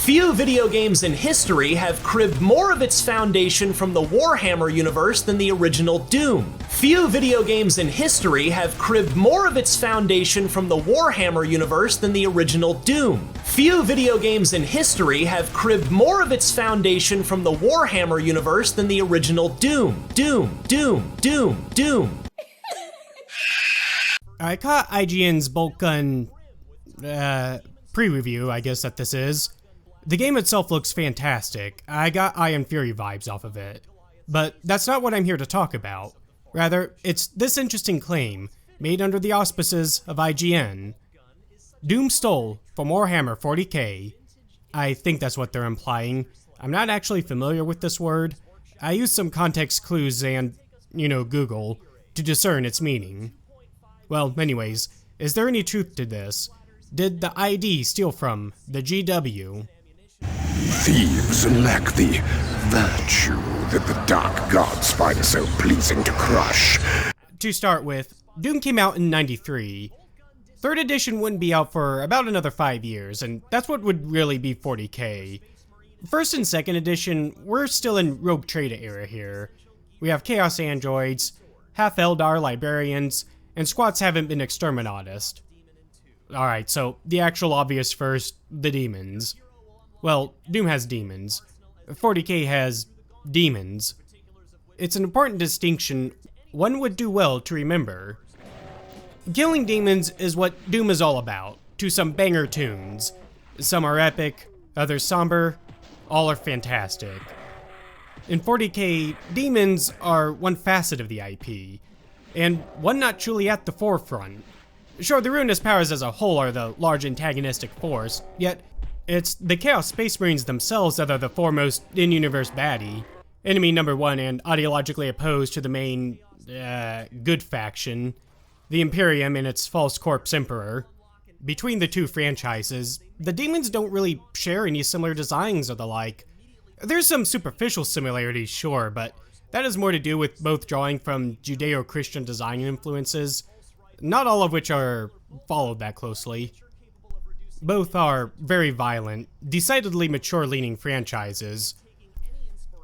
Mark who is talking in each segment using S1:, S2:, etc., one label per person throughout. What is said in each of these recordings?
S1: Few video games in history have cribbed more of its foundation from the Warhammer universe than the original Doom. Few video games in history have cribbed more of its foundation from the Warhammer universe than the original Doom. Few video games in history have cribbed more of its foundation from the Warhammer universe than the original Doom. Doom, Doom, Doom, Doom.
S2: I caught IGN's Bolt Gun pre-review, I guess that this is. The game itself looks fantastic. I got Iron Fury vibes off of it. But that's not what I'm here to talk about. Rather, it's this interesting claim, made under the auspices of IGN. Doom stole from Warhammer 40k. I think that's what they're implying. I'm not actually familiar with this word. I used some context clues and, Google, to discern its meaning. Well, anyways, is there any truth to this? Did the ID steal from the GW?
S3: Thieves lack the virtue that the dark gods find so pleasing to crush.
S2: To start with, Doom came out in '93. 3rd edition wouldn't be out for about another 5 years, and that's what would really be 40k. 1st and 2nd edition, we're still in Rogue Trader era here. We have Chaos Androids, half Eldar Librarians, and squats haven't been exterminated. Alright, so the actual obvious first, the demons. Well, Doom has demons. 40k has demons. It's an important distinction one would do well to remember. Killing demons is what Doom is all about, to some banger tunes. Some are epic, others somber, all are fantastic. In 40k, demons are one facet of the IP, and one not truly at the forefront. Sure, the ruinous powers as a whole are the large antagonistic force, yet it's the Chaos Space Marines themselves that are the foremost in-universe baddie, enemy number one and ideologically opposed to the main, good faction, the Imperium and its false corpse emperor. Between the two franchises, the demons don't really share any similar designs or the like. There's some superficial similarities, sure, but that has more to do with both drawing from Judeo-Christian design influences, not all of which are followed that closely. Both are very violent, decidedly mature-leaning franchises.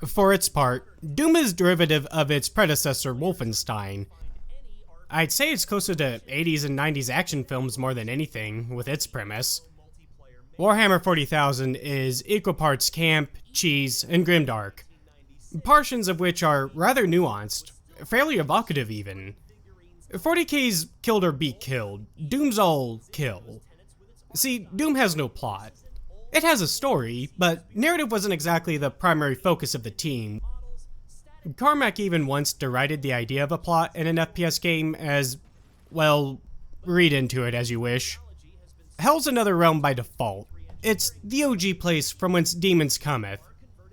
S2: For its part, Doom is derivative of its predecessor Wolfenstein. I'd say it's closer to 80s and 90s action films more than anything, with its premise. Warhammer 40,000 is equal parts camp, cheese, and grimdark, portions of which are rather nuanced, fairly evocative even. 40k's killed or be killed, Doom's all kill. See, Doom has no plot. It has a story, but narrative wasn't exactly the primary focus of the team. Carmack even once derided the idea of a plot in an FPS game as, well, read into it as you wish. Hell's another realm by default. It's the OG place from whence demons cometh.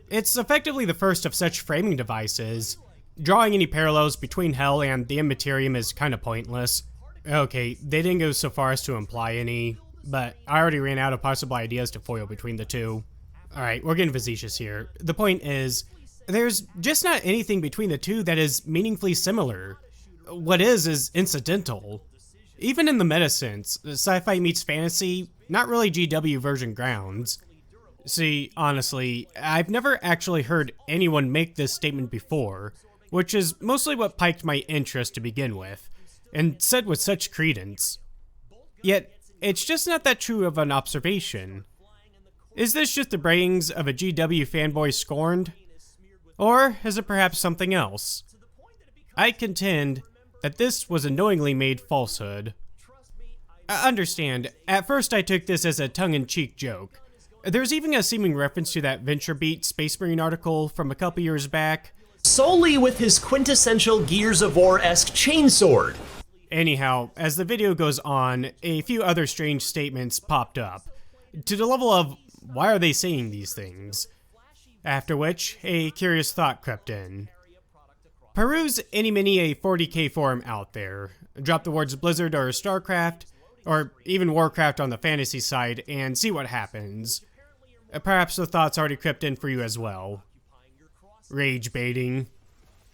S2: It's effectively the first of such framing devices. Drawing any parallels between Hell and the Immaterium is kinda pointless. Okay, they didn't go so far as to imply any, but I already ran out of possible ideas to foil between the two. Alright, we're getting facetious here. The point is, there's just not anything between the two that is meaningfully similar. What is incidental. Even in the meta sense, sci-fi meets fantasy, not really GW version grounds. See, honestly, I've never actually heard anyone make this statement before, which is mostly what piqued my interest to begin with, and said with such credence. Yet, it's just not that true of an observation. Is this just the brains of a GW fanboy scorned? Or is it perhaps something else? I contend that this was a knowingly made falsehood. Understand, at first I took this as a tongue-in-cheek joke. There's even a seeming reference to that VentureBeat Space Marine article from a couple years back.
S1: Solely with his quintessential Gears of War-esque chainsword.
S2: Anyhow, as the video goes on, a few other strange statements popped up, to the level of, why are they saying these things? After which, a curious thought crept in. Peruse any many a 40k forum out there, drop the words Blizzard or StarCraft, or even Warcraft on the fantasy side, and see what happens. Perhaps the thoughts already crept in for you as well. Rage baiting.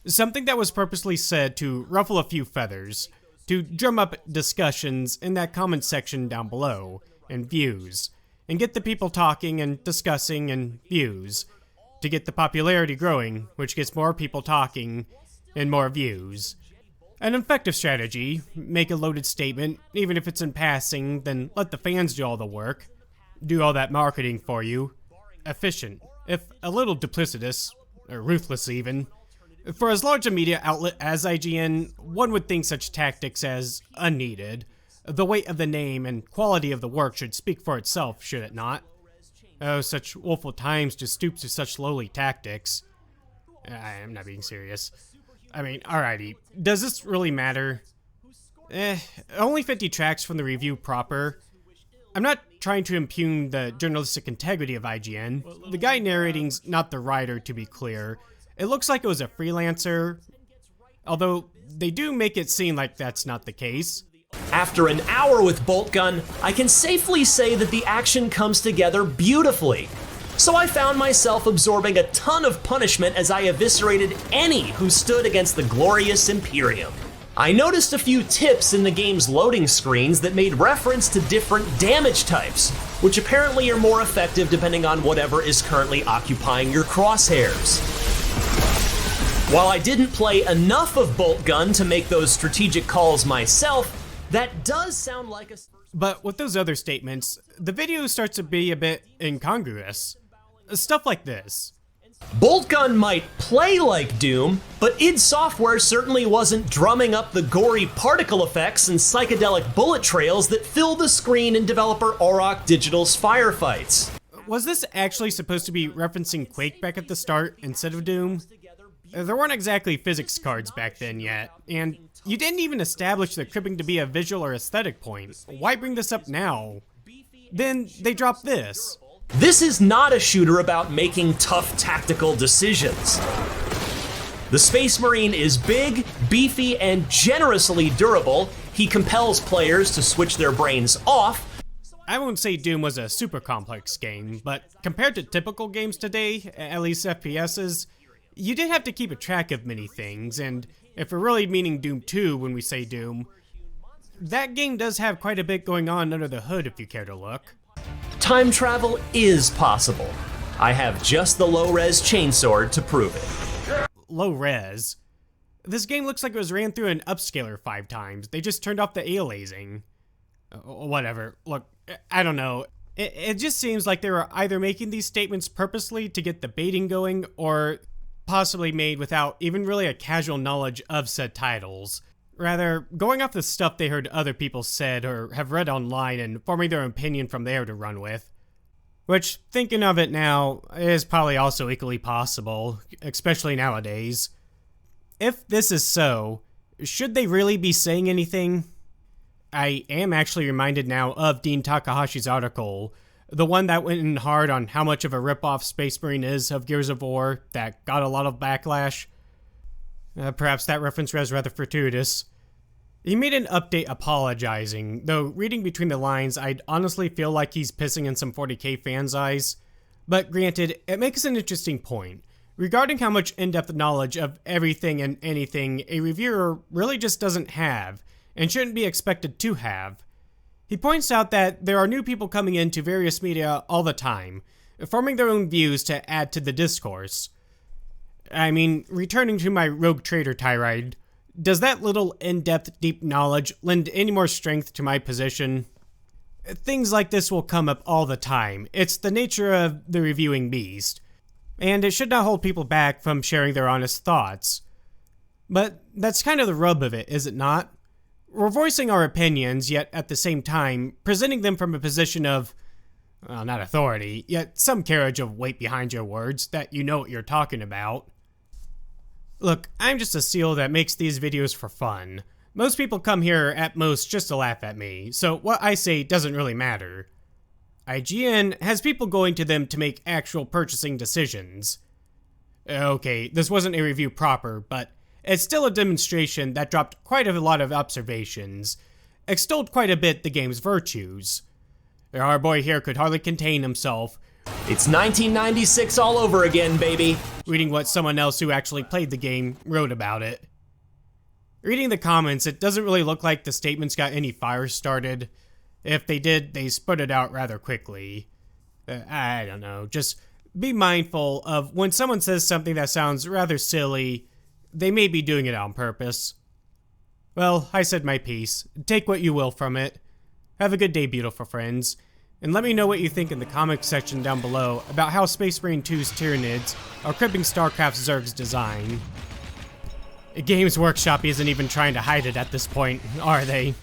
S2: Something that was purposely said to ruffle a few feathers, to drum up discussions in that comment section down below, and views, and get the people talking and discussing and views, to get the popularity growing, which gets more people talking and more views. An effective strategy: make a loaded statement, even if it's in passing, then let the fans do all the work, do all that marketing for you. Efficient, if a little duplicitous, or ruthless even. For as large a media outlet as IGN, one would think such tactics as unneeded. The weight of the name and quality of the work should speak for itself, should it not? Oh, such woeful times to stoop to such lowly tactics. I'm not being serious. I mean, alrighty, does this really matter? Only 50 tracks from the review proper. I'm not trying to impugn the journalistic integrity of IGN. The guy narrating's not the writer, to be clear. It looks like it was a freelancer, although they do make it seem like that's not the case.
S1: After an hour with Boltgun, I can safely say that the action comes together beautifully. So I found myself absorbing a ton of punishment as I eviscerated any who stood against the glorious Imperium. I noticed a few tips in the game's loading screens that made reference to different damage types, which apparently are more effective depending on whatever is currently occupying your crosshairs. While I didn't play enough of Boltgun to make those strategic calls myself, that does sound like a...
S2: But with those other statements, the video starts to be a bit incongruous. Stuff like this.
S1: Boltgun might play like Doom, but id Software certainly wasn't drumming up the gory particle effects and psychedelic bullet trails that fill the screen in developer Auroch Digital's firefights.
S2: Was this actually supposed to be referencing Quake back at the start instead of Doom? There weren't exactly physics cards back then yet, and you didn't even establish the cribbing to be a visual or aesthetic point. Why bring this up now? Then they dropped this.
S1: This is not a shooter about making tough tactical decisions. The Space Marine is big, beefy, and generously durable. He compels players to switch their brains off.
S2: I won't say Doom was a super complex game, but compared to typical games today, at least FPSs, you did have to keep a track of many things, and if we're really meaning Doom 2 when we say Doom, that game does have quite a bit going on under the hood if you care to look.
S1: Time travel is possible. I have just the low-res chainsword to prove it.
S2: Low res? This game looks like it was ran through an upscaler 5 times. They just turned off the aliasing. Whatever. Look, I don't know. It just seems like they were either making these statements purposely to get the baiting going, or possibly made without even really a casual knowledge of said titles. Rather, going off the stuff they heard other people said or have read online and forming their opinion from there to run with. Which, thinking of it now, is probably also equally possible, especially nowadays. If this is so, should they really be saying anything? I am actually reminded now of Dean Takahashi's article, the one that went in hard on how much of a ripoff Space Marine is of Gears of War, that got a lot of backlash. Perhaps that reference was rather fortuitous. He made an update apologizing, though reading between the lines, I'd honestly feel like he's pissing in some 40k fans' eyes. But granted, it makes an interesting point, regarding how much in-depth knowledge of everything and anything a reviewer really just doesn't have, and shouldn't be expected to have. He points out that there are new people coming into various media all the time, forming their own views to add to the discourse. I mean, returning to my Rogue Trader tirade, does that little in-depth, deep knowledge lend any more strength to my position? Things like this will come up all the time. It's the nature of the reviewing beast, and it should not hold people back from sharing their honest thoughts. But that's kind of the rub of it, is it not? We're voicing our opinions, yet at the same time, presenting them from a position of, well, not authority, yet some carriage of weight behind your words, that you know what you're talking about. Look, I'm just a seal that makes these videos for fun. Most people come here at most just to laugh at me, so what I say doesn't really matter. IGN has people going to them to make actual purchasing decisions. Okay, this wasn't a review proper, but it's still a demonstration that dropped quite a lot of observations, extolled quite a bit the game's virtues. Our boy here could hardly contain himself.
S1: It's 1996 all over again, baby.
S2: Reading what someone else who actually played the game wrote about it. Reading the comments, it doesn't really look like the statements got any fire started. If they did, they sputtered out rather quickly. I don't know, just be mindful of when someone says something that sounds rather silly, they may be doing it on purpose. Well, I said my piece. Take what you will from it. Have a good day, beautiful friends. And let me know what you think in the comments section down below about how Space Marine 2's Tyranids are cribbing StarCraft Zerg's design. Games Workshop isn't even trying to hide it at this point, are they?